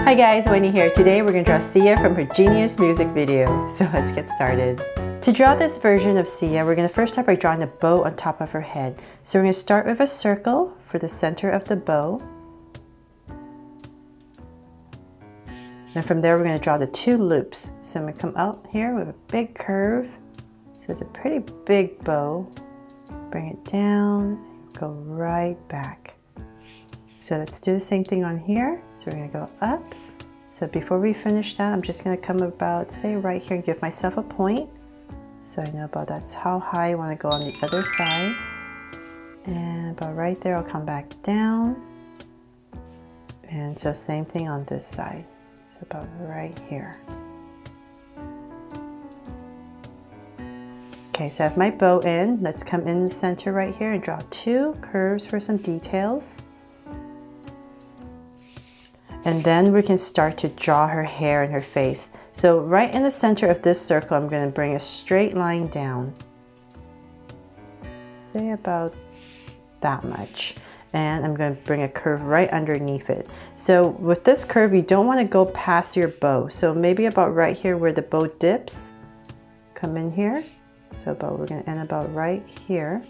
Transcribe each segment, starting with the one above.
Hi guys, Winnie here. Today we're going to draw Sia from her Genius music video. So let's get started. To draw this version of Sia, we're going to first start by drawing a bow on top of her head. So we're going to start with a circle for the center of the bow. And from there we're going to draw the two loops. So I'm going to come out here with a big curve. So it's a pretty big bow. Bring it down, go right back. So let's do the same thing on here. So we're going to go up. So before we finish that, I'm just going to come about, say, right here and give myself a point. So I know about that's how high I want to go on the other side. And about right there, I'll come back down. And so same thing on this side. So about right here. Okay, so I have my bow in. Let's come in the center right here and draw two curves for some details. And then we can start to draw her hair and her face. So right in the center of this circle, I'm going to bring a straight line down. Say about that much. And I'm going to bring a curve right underneath it. So with this curve, you don't want to go past your bow. So maybe about right here where the bow dips, come in here. So we're going to end about right here.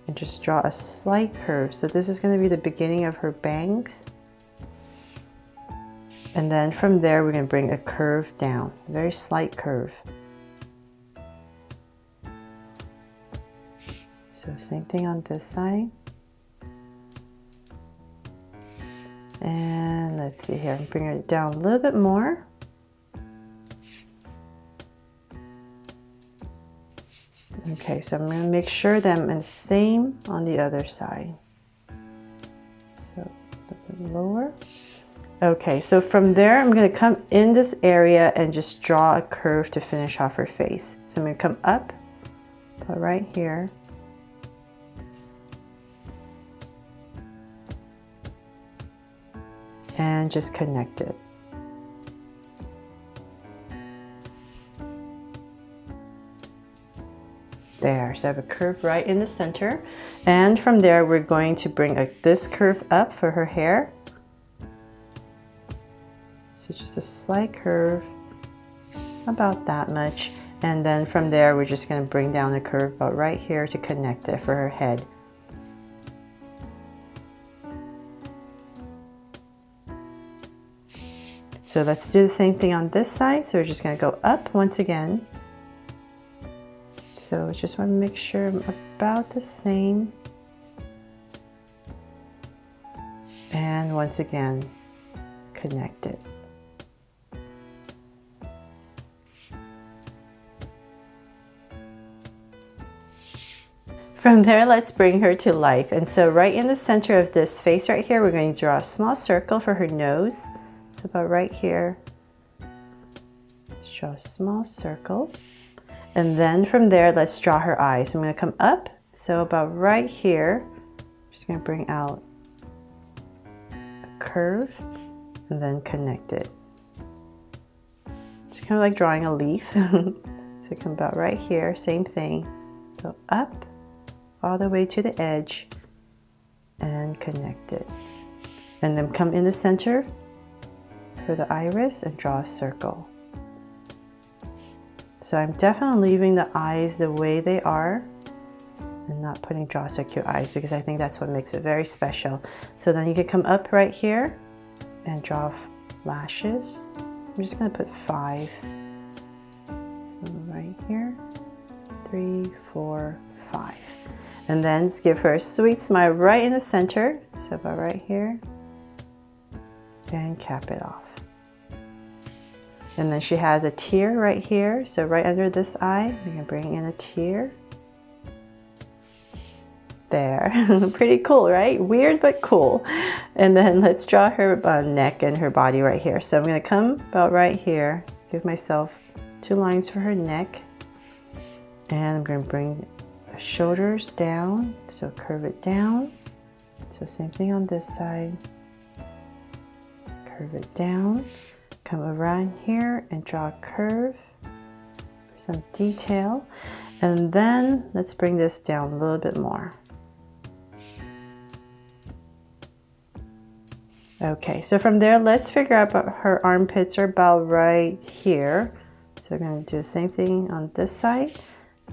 And just draw a slight curve. So this is going to be the beginning of her bangs. And then from there, we're going to bring a curve down, a very slight curve. So same thing on this side. And let's see here, I'm bringing it down a little bit more. Okay, so I'm going to make sure that I'm in the same on the other side. So a little bit lower. Okay, so from there, I'm going to come in this area and just draw a curve to finish off her face. So I'm going to come up, put right here. And just connect it. There, so I have a curve right in the center. And from there, we're going to bring this curve up for her hair. So just a slight curve, about that much. And then from there, we're just going to bring down a curve about right here to connect it for her head. So let's do the same thing on this side. So we're just going to go up once again. So I just want to make sure I'm about the same. And once again, connect it. From there, let's bring her to life. And so right in the center of this face right here, we're going to draw a small circle for her nose. So about right here, let's draw a small circle. And then from there, let's draw her eyes. I'm going to come up. So about right here, I'm just going to bring out a curve and then connect it. It's kind of like drawing a leaf. So come about right here, same thing. Go up all the way to the edge and connect it. And then come in the center for the iris and draw a circle. So I'm definitely leaving the eyes the way they are and not putting Draw So Cute eyes because I think that's what makes it very special. So then you can come up right here and draw lashes. I'm just going to put 5. So right here, 3, 4, 5. And then give her a sweet smile right in the center. So about right here. And cap it off. And then she has a tear right here. So right under this eye, we can bring in a tear. There. Pretty cool, right? Weird, but cool. And then let's draw her neck and her body right here. So I'm going to come about right here. Give myself 2 lines for her neck. And I'm going to bring shoulders down, so curve it down. So same thing on this side. Curve it down. Come around here and draw a curve for some detail. And then let's bring this down a little bit more. Okay, so from there, let's figure out her armpits are about right here. So we're going to do the same thing on this side.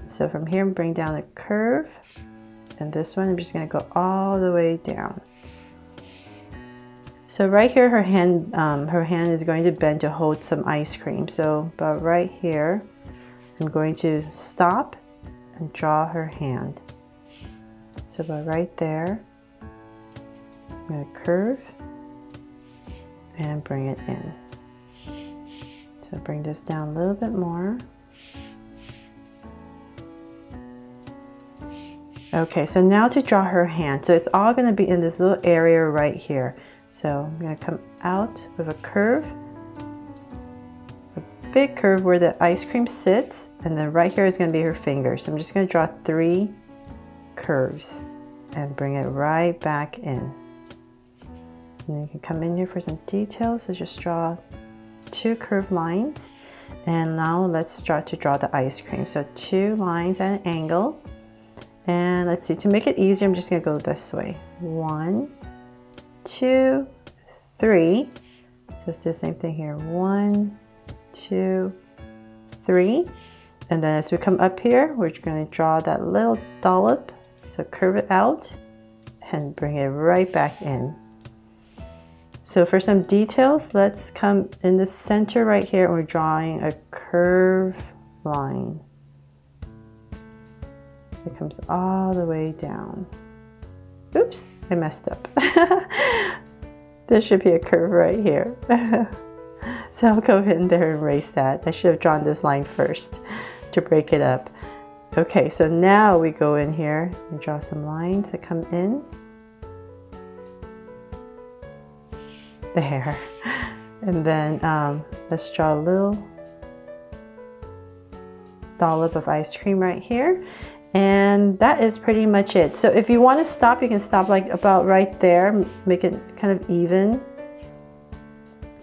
So from here, bring down a curve. And this one, I'm just going to go all the way down. So right here, her hand is going to bend to hold some ice cream. So about right here, I'm going to stop and draw her hand. So about right there, I'm going to curve and bring it in. So bring this down a little bit more. Okay, so now to draw her hand. So it's all going to be in this little area right here. So I'm going to come out with a curve, a big curve where the ice cream sits, and then right here is going to be her finger. So I'm just going to draw 3 curves and bring it right back in. And then you can come in here for some details. So just draw 2 curved lines. And now let's start to draw the ice cream. So 2 lines at an angle. And let's see, to make it easier, I'm just gonna go this way. 1, 2, 3. So let's do the same thing here. 1, 2, 3. And then as we come up here, we're gonna draw that little dollop. So curve it out and bring it right back in. So for some details, let's come in the center right here, and we're drawing a curved line. It comes all the way down. Oops, I messed up. There should be a curve right here. So I'll go ahead and erase that. I should have drawn this line first to break it up. Okay, so now we go in here and draw some lines that come in. There. And then let's draw a little dollop of ice cream right here. And that is pretty much it. So if you want to stop, you can stop like about right there, make it kind of even.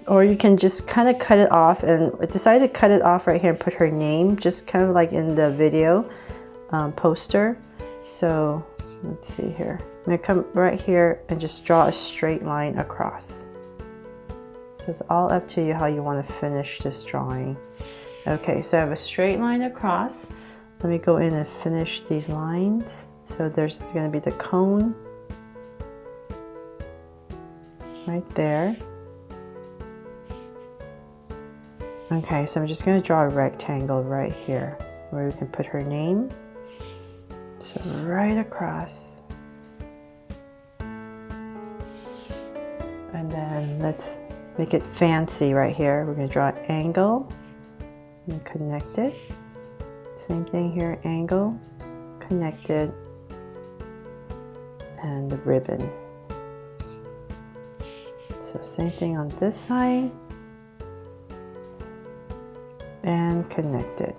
Or you can just kind of cut it off, and I decided to cut it off right here and put her name, just kind of like in the video poster. So let's see here. I'm going to come right here and just draw a straight line across. So it's all up to you how you want to finish this drawing. Okay, so I have a straight line across. Let me go in and finish these lines. So there's going to be the cone right there. Okay, so I'm just going to draw a rectangle right here where we can put her name. So right across. And then let's make it fancy right here. We're going to draw an angle and connect it. Same thing here, angle, connected, and the ribbon. So same thing on this side, and connected.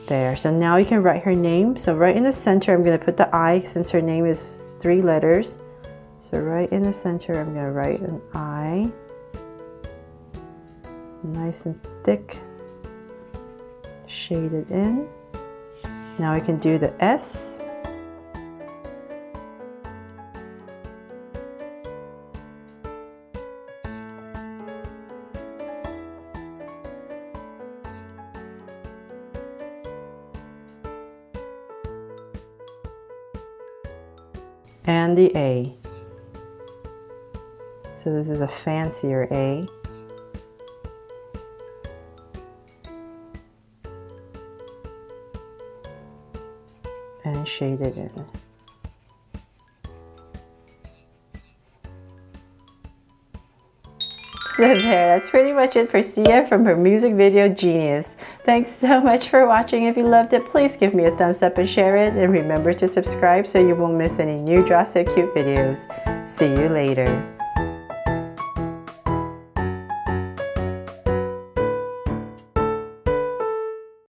There, so now you can write her name. So right in the center, I'm going to put the I, since her name is 3 letters. So right in the center, I'm going to write an I, nice and thick, shaded in. Now I can do the S. And the A. So this is a fancier A. And shade it in. So there, that's pretty much it for Sia from her music video Genius. Thanks so much for watching. If you loved it, please give me a thumbs up and share it. And remember to subscribe so you won't miss any new Draw Sia Cute videos. See you later.